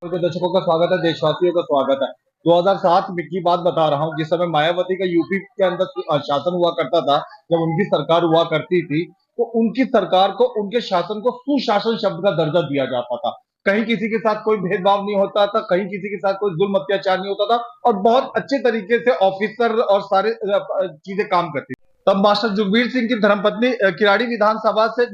सभी दर्शकों का स्वागत है, देशवासियों का स्वागत है। 2007 की बात बता रहा हूँ, जिस समय मायावती का यूपी के अंदर शासन हुआ करता था, जब उनकी सरकार हुआ करती थी, तो उनकी सरकार को, उनके शासन को सुशासन शब्द का दर्जा दिया जाता था। कहीं किसी के साथ कोई भेदभाव नहीं होता था, कहीं किसी के साथ कोई जुल्म अत्याचार नहीं होता था और बहुत अच्छे तरीके से ऑफिसर और सारे चीजें काम करती थी। तब मास्टर जुगवीर सिंह की धर्मपत्नी किराड़ी विधानसभा से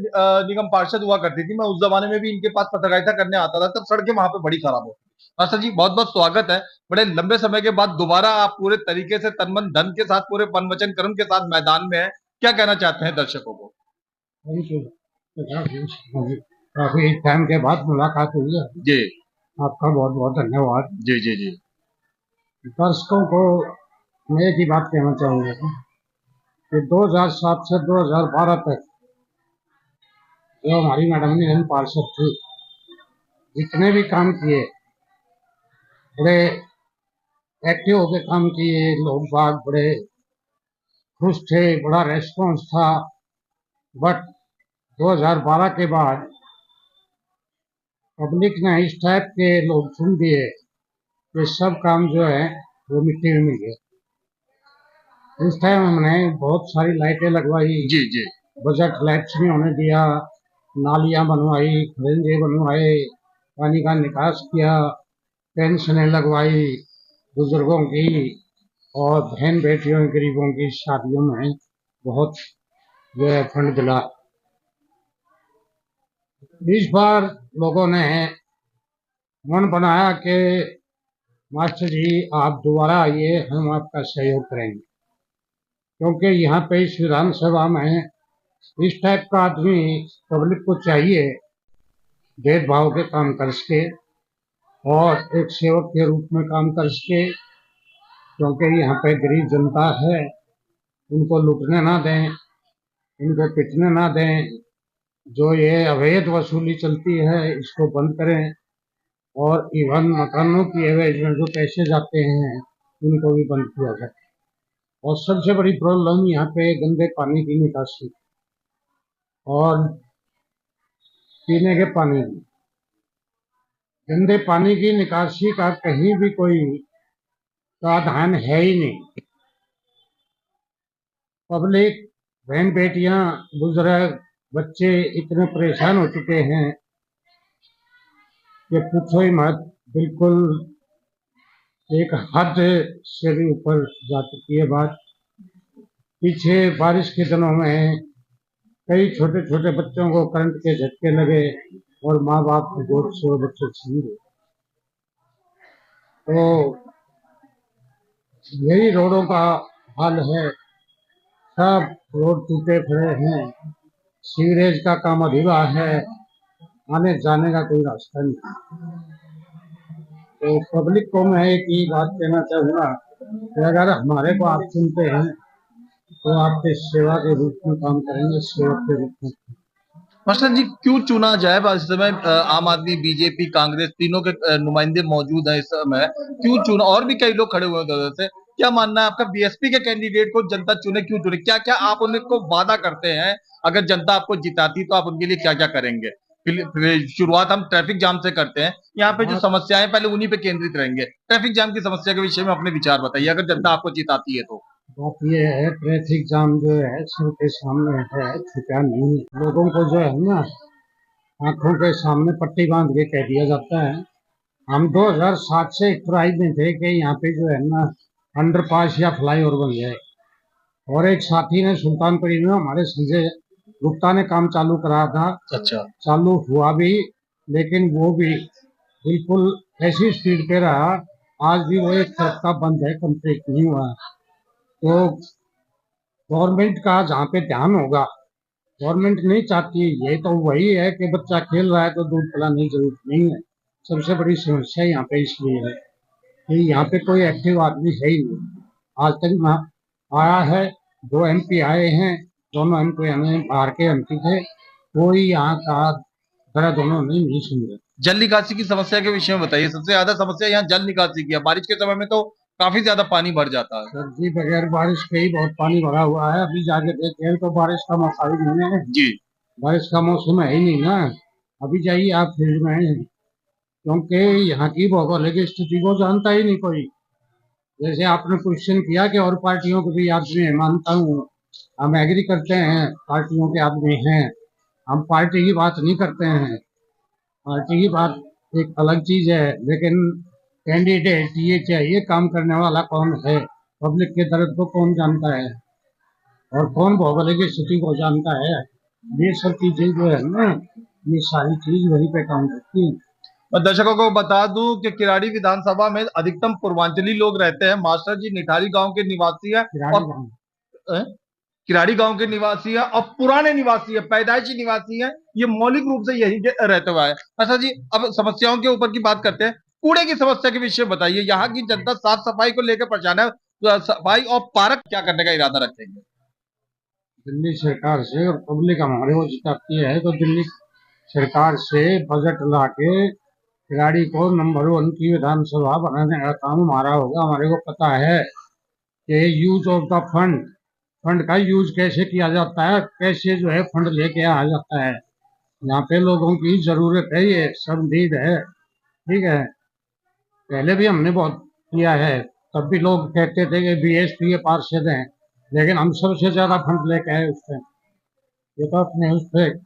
निगम पार्षद हुआ करती थी। मैं उस जमाने में भी इनके पास पत्रकारिता करने आता था, तब सड़कें वहां पे बड़ी खराब होती थी। मास्टर जी, बहुत बहुत स्वागत है। बड़े लंबे समय के बाद दोबारा आप पूरे तरीके से तन मन धन के साथ, पूरे वन वचन कर्म के साथ मैदान में है। क्या कहना चाहते हैं दर्शकों को? काफी टाइम के बाद मुलाकात हुई है। जी, आपका बहुत बहुत धन्यवाद। जी, जी, जी। दर्शकों को मैं एक ही बात कहना चाहूंगा कि 2007 से 2012 तक जो हमारी मैडम निधन पार्षद थी, जितने भी काम किए, बड़े एक्टिव होकर काम किए, लोग बाग बड़े खुश थे, बड़ा रेस्पॉन्स था। बट 2012 के बाद पब्लिक ने इस टाइप के लोग चुन दिए कि सब काम जो है वो मिट्टी में मिल गया। इस टाइम हमने बहुत सारी लाइटें लगवाई, जी, जी। बजट लैप्स नहीं होने दिया, नालियां बनवाई, खरेंजे बनवाए, पानी का निकास किया, पेंशनें लगवाई बुजुर्गों की, और बहन बेटियों गरीबों की शादियों में बहुत जो है फंड दिला। इस बार लोगों ने मन बनाया कि मास्टर जी आप दोबारा आइए, हम आपका सहयोग करेंगे, क्योंकि यहाँ पे इस विधानसभा में इस टाइप का आदमी पब्लिक को चाहिए, भेदभाव के काम कर सके और एक सेवक के रूप में काम कर सके, क्योंकि यहाँ पे गरीब जनता है, उनको लूटने ना दें, उनको पिटने ना दें। जो ये अवैध वसूली चलती है इसको बंद करें, और इवन मकानों की एवज में जो पैसे जाते हैं उनको भी बंद किया जाए। और सबसे बड़ी प्रॉब्लम यहाँ पे गंदे पानी की निकासी और पीने के पानी की। गंदे पानी की निकासी का कहीं भी कोई प्रावधान है ही नहीं। पब्लिक, बहन बेटियां, बुजुर्ग, बच्चे इतने परेशान हो चुके हैं कि पूछो ही मत। बिल्कुल एक हद से भी ऊपर जा चुकी है बात। पीछे बारिश के दिनों में कई छोटे छोटे बच्चों को करंट के झटके लगे और माँ बाप की गोद से वो बच्चे छीन गए। तो यही रोडों का हाल है, सब रोड टूटे पड़े हैं, सीवरेज का काम अधूरा है, आने जाने का कोई रास्ता नहीं। तो पब्लिक को मैं एक ही बात कहना चाहूँगा कि अगर हमारे को आप सुनते हैं तो आपके सेवा के रूप में काम करेंगे, सेवक के रूप में। मास्टर जी, क्यों चुना जाए? इस समय आम आदमी, बीजेपी, कांग्रेस तीनों के नुमाइंदे मौजूद हैं इस समय। क्यों चुना? और भी कई लोग खड़े हुए हैं उधर से। क्या मानना है आपका, बीएसपी के कैंडिडेट को जनता चुने, क्यों चुने? क्या क्या आप उनको वादा करते हैं? अगर जनता आपको जिताती तो आप उनके लिए क्या क्या करेंगे? शुरुआत हम ट्रैफिक जाम से करते हैं। यहाँ पे जो समस्याएं, पहले उन्हीं पे केंद्रित रहेंगे। ट्रैफिक जाम की समस्या के विषय में अपने विचार बताइए, अगर जनता आपको जिताती है तो। बात ये है, ट्रैफिक जाम जो है सबके सामने है, छुपा नहीं। लोगों को जो है ना आंखों के सामने पट्टी बांध के कह दिया जाता है। हम 2007 से ट्राई में थे कि यहाँ पे जो है ना अंडरपास या फ्लाईओवर बन जाए, और एक साथी ने सुल्तानपुरी में हमारे संजय गुप्ता ने काम चालू करा था। अच्छा। चालू हुआ भी, लेकिन वो भी बिल्कुल ऐसी स्पीड पे रहा, आज भी वो एक तरफ का बंद है, कंप्लीट नहीं हुआ। तो गवर्नमेंट का जहाँ पे ध्यान होगा, गवर्नमेंट नहीं चाहती ये तो वही है कि बच्चा खेल रहा है तो दूध पिलाने की जरूरत नहीं है। सबसे बड़ी समस्या यहाँ पे इसलिए है कि यहाँ पे कोई एक्टिव आदमी है ही नहीं। आज तक ना आया है, 2 एमपी आए हैं, दोनों एमपी बाहर के एमपी थे, कोई यहाँ का दर्द उन्होंने नहीं सुन। जल निकासी की समस्या के विषय में बताइए। सबसे ज्यादा समस्या यहाँ जल निकासी की है। बारिश के समय में तो काफी ज्यादा पानी भर जाता है। सर जी, बगैर बारिश के ही बहुत पानी भरा हुआ है। अभी जाके देखे तो बारिश का मौका ही नहीं है। जी। बारिश का मौसम है ही नहीं ना। अभी जाइए आप फील्ड में, क्योंकि यहाँ की भौगोलिक स्थिति को जानता ही नहीं कोई। जैसे आपने क्वेश्चन किया कि और पार्टियों के भी आदमी है, मानता हूँ, हम एग्री करते हैं, पार्टियों के आदमी हैं, हम पार्टी की बात नहीं करते हैं। पार्टी की बात एक अलग चीज है, लेकिन कैंडिडेट ये चाहिए काम करने वाला कौन है, पब्लिक के दर्द को कौन जानता है और कौन भौगोलिक स्थिति को जानता है। ये सब चीजें जो है ना, ये सारी चीज वहीं पे काम करती है। मैं दर्शकों को बता दूं कि किराड़ी विधानसभा में अधिकतम पूर्वांचली लोग रहते हैं। मास्टर जी निठारी गांव के निवासी है किराड़ी और गाँव किराड़ी गांव के निवासी है और पुराने निवासी है, पैदाइशी निवासी है। ये मौलिक रूप से यही के रहते हुए है। अच्छा जी, अब समस्याओं के ऊपर की बात करते हैं। कूड़े की समस्या के विषय बताइए। यहाँ की जनता साफ सफाई को लेकर परेशान है। तो सफाई और पार्क क्या करने का इरादा रखेंगे? दिल्ली सरकार से और पब्लिक हमारे को जिताती है तो दिल्ली सरकार से बजट ला के खिलाड़ी को नंबर 1 की विधानसभा बनाने का काम हमारा होगा। हमारे को पता है कि use of the fund, fund का यूज कैसे किया जाता है, कैसे जो है फंड लेके आ जाता है। यहाँ पे लोगों की जरूरत है, ये सब नीड है, ठीक है। पहले भी हमने बहुत किया है, तब भी लोग कहते थे कि बीएसपी के पार्षद हैं, लेकिन हम सबसे ज्यादा फंड लेके आए उससे। ये तो अपने उस पर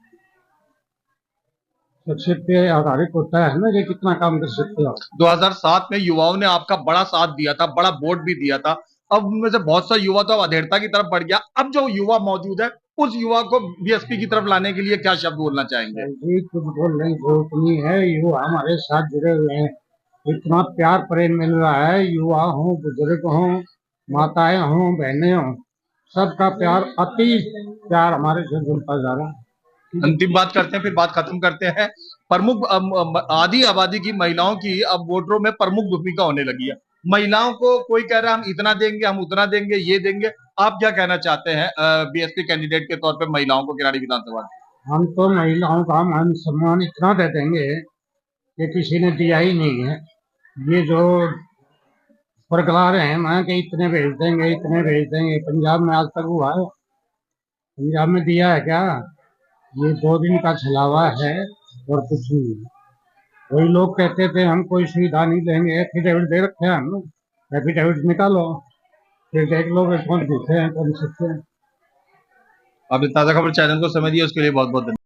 शख्सियत पे आधारित होता है ना कि कितना काम कर सकते हो। 2007 में युवाओं ने आपका बड़ा साथ दिया था, बड़ा वोट भी दिया था। अब उनमें से बहुत सा युवा तो अब अधेड़ता की तरफ बढ़ गया। अब जो युवा मौजूद है, उस युवा को बीएसपी की तरफ लाने के लिए क्या शब्द बोलना चाहेंगे? जी कुछ बोलने की जरूरत नहीं है, युवा हमारे साथ जुड़े हुए हैं। इतना प्यार प्रेम मिल रहा है, युवा हो, बुजुर्ग हो, माताएं हो, बहनें हो, सबका प्यार, अति प्यार हमारे से जुड़ता जा रहा है। अंतिम बात करते हैं, फिर बात खत्म करते हैं। प्रमुख आधी आबादी की महिलाओं की अब वोटरों में प्रमुख भूमिका होने लगी है। महिलाओं को कोई कह रहा है हम इतना देंगे, हम उतना देंगे, ये देंगे। आप क्या कहना चाहते हैं बीएसपी कैंडिडेट के तौर पे महिलाओं को किराड़ी विधानसभा? हम तो महिलाओं का मान सम्मान इतना दे देंगे कि किसी ने दिया ही नहीं है। ये जो बरकरार रहे हैं ना कि इतने भेज देंगे, इतने भेज देंगे, पंजाब में आज तक हुआ है? पंजाब में दिया है क्या? ये 2 दिन का छलावा है और कुछ नहीं है। वही लोग कहते थे हम कोई सुविधा नहीं देंगे, एफिडेविट दे रखे हैं हम, एफिडेविट निकालो, फिर देख लो कौन झूठे हैं कौन सच्चे हैं। आपने ताजा खबर चैनल को समय दिया, उसके लिए बहुत बहुत धन्यवाद।